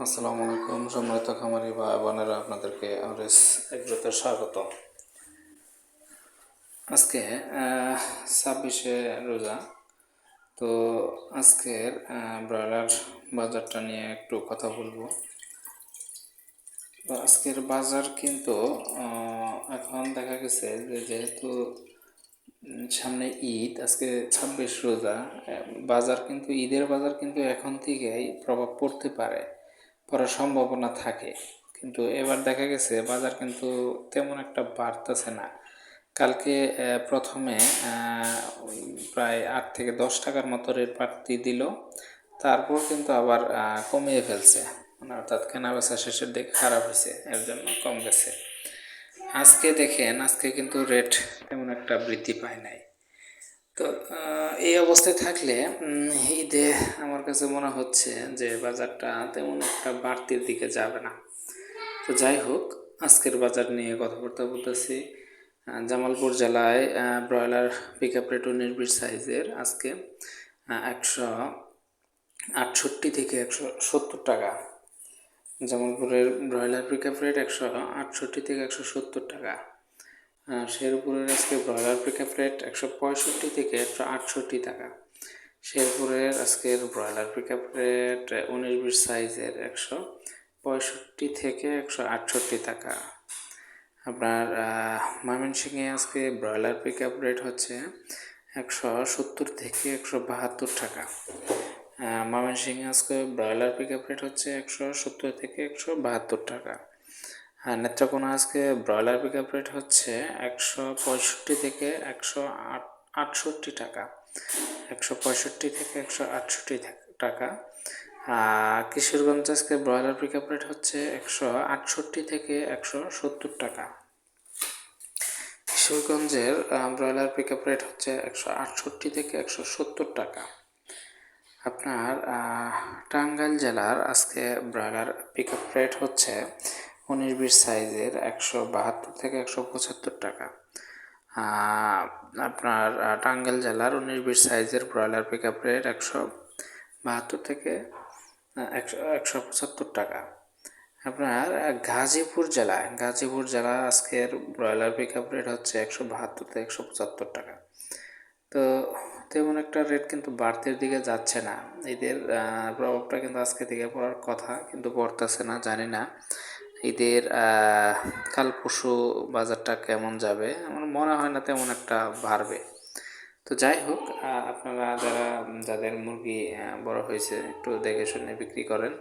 আসসালামু আলাইকুম সম্মানিত খামারি ভাই বোনেরা, আপনাদেরকে আরএস এগ্রোতে স্বাগত। আজকে 26শে রোজা। তো আজকের ব্রয়লার বাজারটা নিয়ে একটু কথা বলবো। তো আজকের বাজার কিন্তু এখন দেখা গেছে যে যেহেতু সামনে ঈদ, আজকে 26 রোজা, ঈদের বাজার কিন্তু এখন থেকেই প্রভাব পড়তে পারে, পড়ার সম্ভাবনা থাকে। কিন্তু এবার দেখা গেছে বাজার কিন্তু তেমন একটা বাড়তেছে না। কালকে প্রথমে প্রায় 8 থেকে 10 টাকার মতো রেট বাড়তি দিল, তারপর কিন্তু আবার কমিয়ে ফেলছে, মানে অর্থাৎ কেনাবেচা শেষের দিকে খারাপ হয়েছে, এর জন্য কম গেছে। আজকে দেখেন, আজকে কিন্তু রেট তেমন একটা বৃদ্ধি পায় নাই। তো এই অবস্থায় থাকলে ঈদে আমার কাছে মনে হচ্ছে যে বাজারটা তেমন একটা বাড়তির দিকে যাবে না। তো যাই হোক, আজকের বাজার নিয়ে কথাবার্তা বলতেছি। জামালপুর জেলায় ব্রয়লার পিক আপ রেট 19-20 সাইজের আজকে 168 থেকে 170 টাকা। জামালপুরের ব্রয়লার পিক আপ রেট 168 থেকে 170 টাকা। শেরপুরের আজকে ব্রয়লার পিক আপ রেট 165 থেকে 168 টাকা। শেরপুরের আজকের ব্রয়লার পিক আপ রেট 19-20 সাইজের 165 থেকে 168 টাকা। আপনার ময়মনসিংহে আজকে ব্রয়লার পিক আপ রেট হচ্ছে 170 থেকে 172 টাকা। ময়মনসিংহে আজকে ব্রয়লার পিক আপ রেট হচ্ছে 170 থেকে 172 টাকা। নেত্রকোনা আজকে ব্রয়লার পিক আপ রেট হচ্ছে 165 থেকে 168 টাকা। 165 থেকে 168 টাকা। কিশোরগঞ্জ আজকে ব্রয়লার পিক আপ রেট হচ্ছে 168 থেকে 170 টাকা। কিশোরগঞ্জের ব্রয়লার পিক আপ রেট হচ্ছে 168 থেকে 170 টাকা। আপনার টাঙ্গাইল জেলার আজকে ব্রয়লার পিক আপ রেট হচ্ছে 19-20 সাইজের 172 থেকে 175 টাকা। আপনার টাঙ্গাইল জেলার 19-20 সাইজের ব্রয়লার পিক আপ রেট 172 থেকে 175 টাকা। আপনার গাজীপুর জেলা আজকের ব্রয়লার পিক আপ রেট হচ্ছে 172 থেকে 175 টাকা। তো তেমন একটা রেট কিন্তু বাড়তির দিকে যাচ্ছে না। ঈদের প্রভাবটা কিন্তু আজকে থেকে পড়ার কথা, কিন্তু পড়তেছে না, জানি না ঈদের কাল পরশু বাজারটা কেমন যাবে। আমার মনে হয় না তেমন একটা বাড়বে। তো যাই হোক, আপনারা যাদের মুরগি বড় হয়েছে একটু দেখে শুনে বিক্রি করেন।